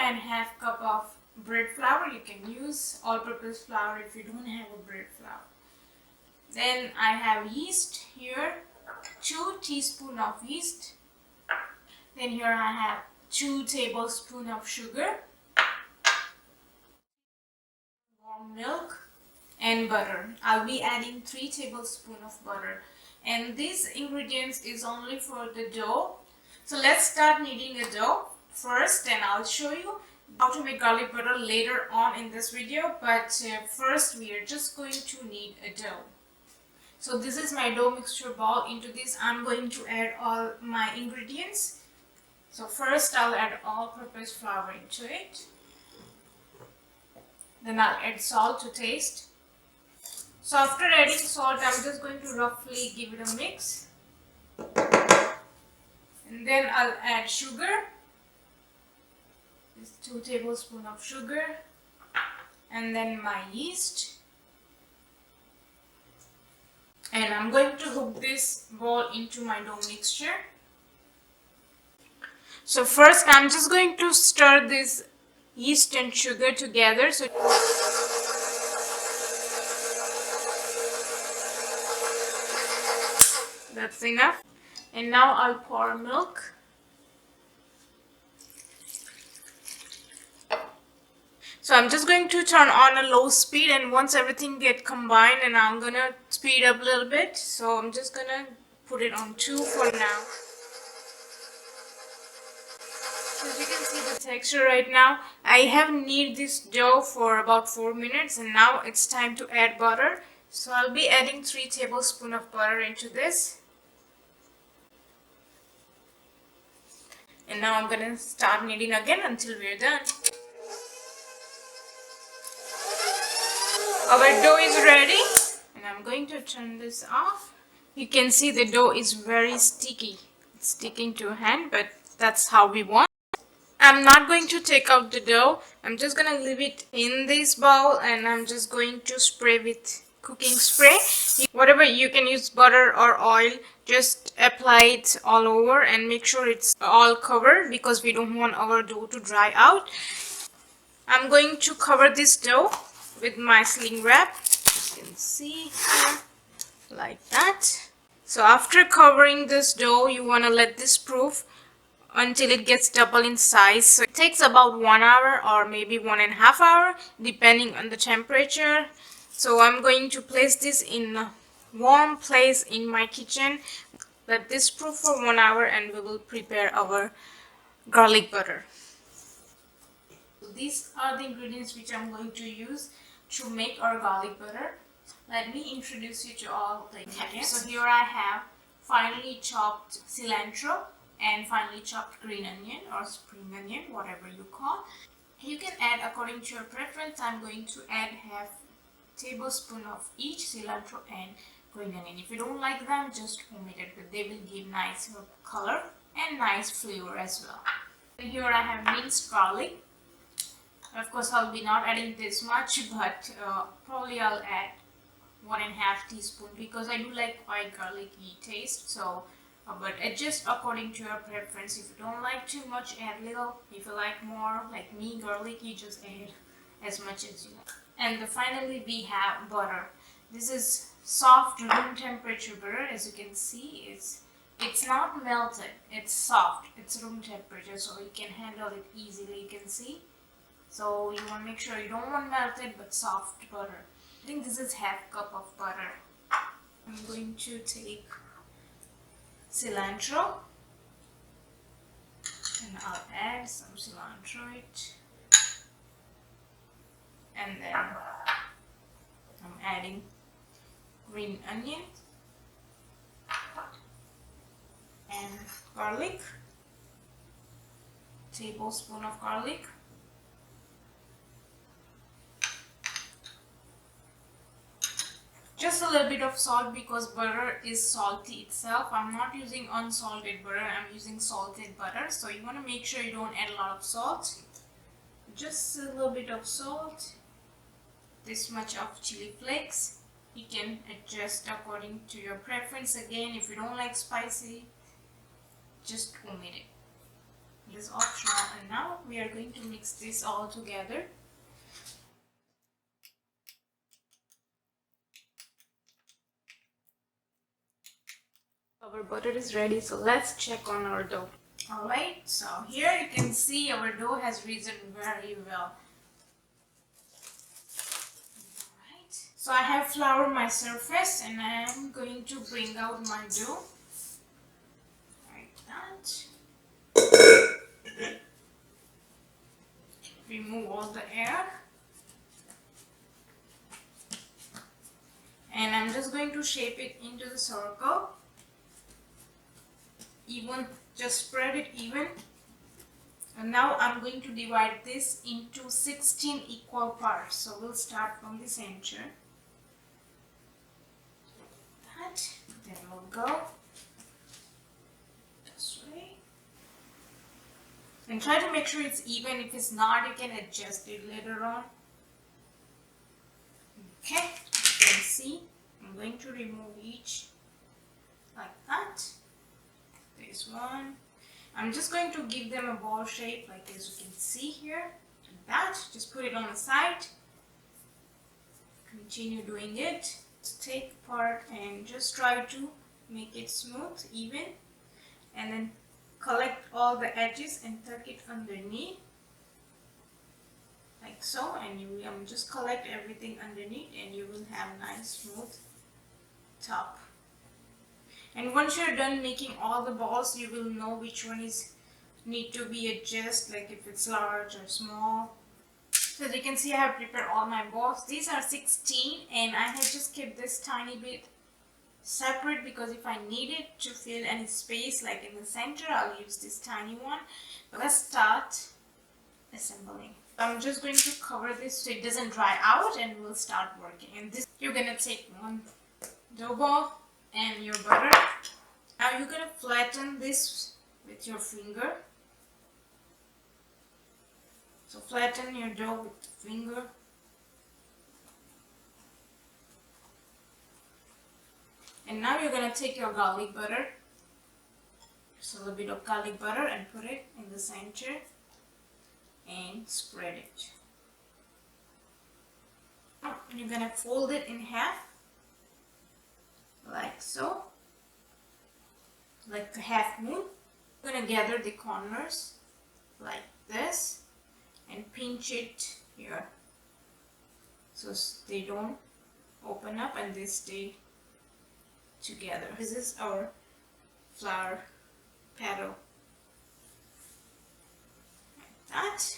and half cup of bread flour. You can use all-purpose flour if you don't have a bread flour. Then I have yeast here, 2 teaspoons of yeast. Then here I have 2 tablespoons of sugar, warm milk, and butter. I'll be adding 3 tablespoons of butter. And these ingredients is only for the dough. So let's start kneading the dough first, and I'll show you how to make garlic butter later on in this video. But first we are just going to knead a dough. So this is my dough mixture ball. Into this I'm going to add all my ingredients. So first I'll add all-purpose flour into it. Then I'll add salt to taste. So after adding salt, I'm just going to roughly give it a mix. And then I'll add sugar. This 2 tablespoons of sugar. And then my yeast. And I'm going to hook this ball into my dough mixture. So first I'm just going to stir this yeast and sugar together. So that's enough. And now I'll pour milk. So I'm just going to turn on a low speed, and once everything get combined, and I'm gonna speed up a little bit. So I'm just gonna put it on 2 for now. So as you can see the texture right now, I have kneaded this dough for about 4 minutes, and now it's time to add butter. So I'll be adding 3 tablespoons of butter into this. And now I'm gonna start kneading again until we're done. Our dough is ready, and I'm going to turn this off. You can see the dough is very sticky. It's sticking to a hand, but that's how we want. I'm not going to take out the dough. I'm just gonna leave it in this bowl, and I'm just going to spray with cooking spray. Whatever, you can use butter or oil, just apply it all over and make sure it's all covered because we don't want our dough to dry out. I'm going to cover this dough with my sling wrap. You can see here, like that. So after covering this dough, you want to let this proof until it gets double in size. So it takes about 1 hour or maybe 1.5 hours depending on the temperature. So I'm going to place this in a warm place in my kitchen. Let this proof for 1 hour, and we will prepare our garlic butter. So these are the ingredients which I'm going to use to make our garlic butter. Let me introduce you to all the ingredients. So here I have finely chopped cilantro and finely chopped green onion or spring onion, whatever you call. You can add according to your preference. I'm going to add half tablespoon of each cilantro and green onion. If you don't like them, just omit it, but they will give nice color and nice flavor as well. And here I have minced garlic. Of course, I'll be not adding this much, but probably I'll add 1.5 teaspoon because I do like quite garlicky taste. So but adjust according to your preference. If you don't like too much, add little. If you like more, like me, garlicky, just add as much as you like. And finally we have butter. This is soft room temperature butter. As you can see, it's not melted, it's soft, it's room temperature, so you can handle it easily. You can see, so you want to make sure you don't want melted but soft butter. I think this is half cup of butter. I'm going to take cilantro, and I'll add some cilantro it, and then I'm adding green onion and garlic, tablespoon of garlic, just a little bit of salt because butter is salty itself. I'm not using unsalted butter, I'm using salted butter, so you want to make sure you don't add a lot of salt. Just a little bit of salt, this much of chili flakes. You can adjust according to your preference. Again, if you don't like spicy, just omit it. It is optional. And now we are going to mix this all together. Our butter is ready, so let's check on our dough. Alright, so here you can see our dough has risen very well. Alright, so I have floured my surface and I am going to bring out my dough. Like that. Remove all the air. And I'm just going to shape it into the circle. Even, just spread it even. And now I'm going to divide this into 16 equal parts. So we'll start from the center. That, then we'll go this way. And try to make sure it's even. If it's not, you can adjust it later on. Okay, you can see I'm going to remove each like that. This one. I'm just going to give them a ball shape like as you can see here. Like that. Just put it on the side. Continue doing it. Take part and just try to make it smooth, even. And then collect all the edges and tuck it underneath. Like so. And you will just collect everything underneath and you will have a nice smooth top. And once you're done making all the balls, you will know which one is need to be adjusted, like if it's large or small. So as you can see, I have prepared all my balls. These are 16 and I have just kept this tiny bit separate because if I need it to fill any space like in the center, I'll use this tiny one. But let's start assembling. I'm just going to cover this so it doesn't dry out and we'll start working. And this, you're gonna take one dough ball and your butter. Now you're gonna flatten this with your finger. So flatten your dough with the finger. And now you're gonna take your garlic butter, just a little bit of garlic butter, and put it in the center and spread it. And you're gonna fold it in half like so, like a half moon. I'm gonna gather the corners like this and pinch it here so they don't open up and they stay together. This is our flower petal. Like that.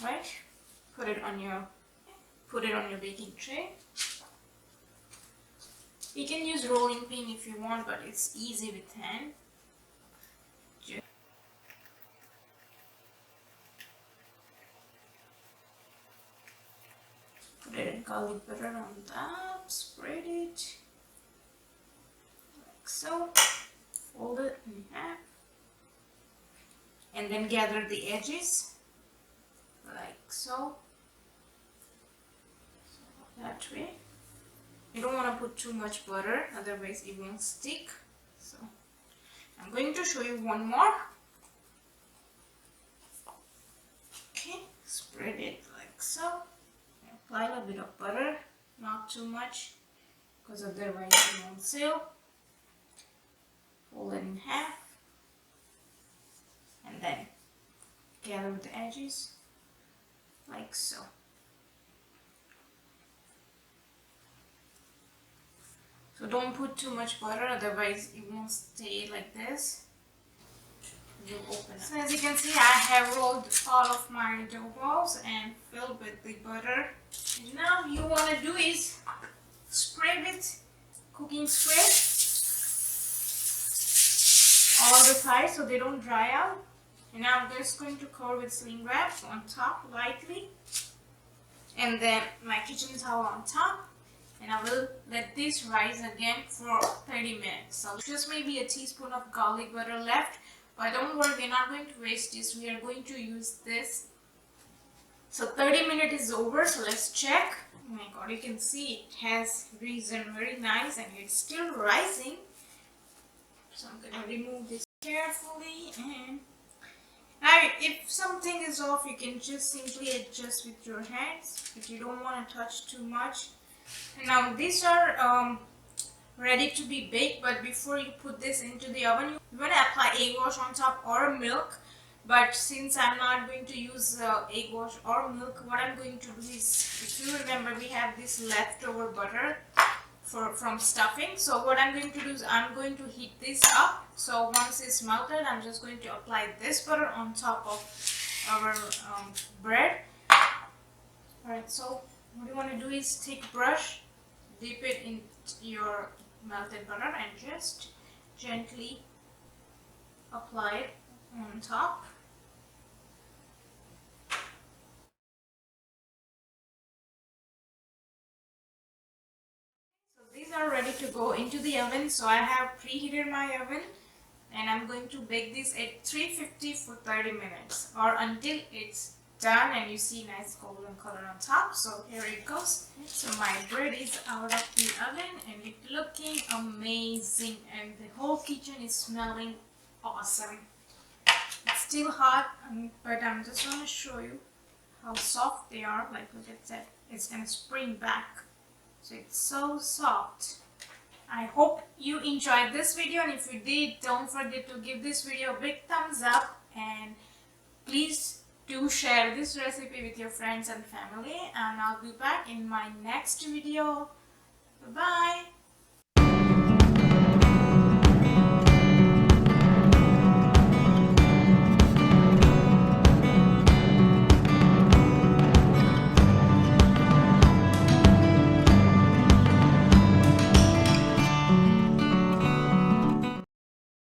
Right? Put it on your baking tray. You can use rolling pin if you want, but it's easy with hand. Put it in garlic butter on top, spread it like so, fold it in half, and then gather the edges like so, that way. You don't want to put too much butter, otherwise it won't stick. So I'm going to show you one more. Okay, spread it like so. Apply a bit of butter, not too much, because otherwise it won't seal. Fold it in half, and then gather the edges like so. So don't put too much butter, otherwise it won't stay like this. You'll open it. So as you can see, I have rolled all of my dough balls and filled with the butter. And now you want to do is spray with cooking spray all the sides so they don't dry out. And now I'm just going to cover with sling wrap on top lightly, and then my kitchen towel on top. And I will let this rise again for 30 minutes. So just maybe a teaspoon of garlic butter left. But don't worry, we're not going to waste this. We are going to use this. So 30 minutes is over. So let's check. Oh my god, you can see it has risen very nice and it's still rising. So I'm going to remove this carefully and Now, if something is off, you can just simply adjust with your hands if you don't want to touch too much. Now, these are ready to be baked, but before you put this into the oven, you want to apply egg wash on top or milk. But since I'm not going to use egg wash or milk, what I'm going to do is, if you remember, we have this leftover butter from stuffing. So what I'm going to do is I'm going to heat this up. So once it's melted, I'm just going to apply this butter on top of our bread. Alright, so what you want to do is take a brush, dip it in your melted butter and just gently apply it on top. So these are ready to go into the oven. So I have preheated my oven and I'm going to bake this at 350 for 30 minutes or until it's done and you see nice golden color on top. So here it goes. So my bread is out of the oven and it's looking amazing and the whole kitchen is smelling awesome. It's still hot, but I'm just going to show you how soft they are. Like, look at that, it's going to spring back. So it's so soft. I hope you enjoyed this video, and if you did, don't forget to give this video a big thumbs up and please do share this recipe with your friends and family, and I'll be back in my next video. Bye bye.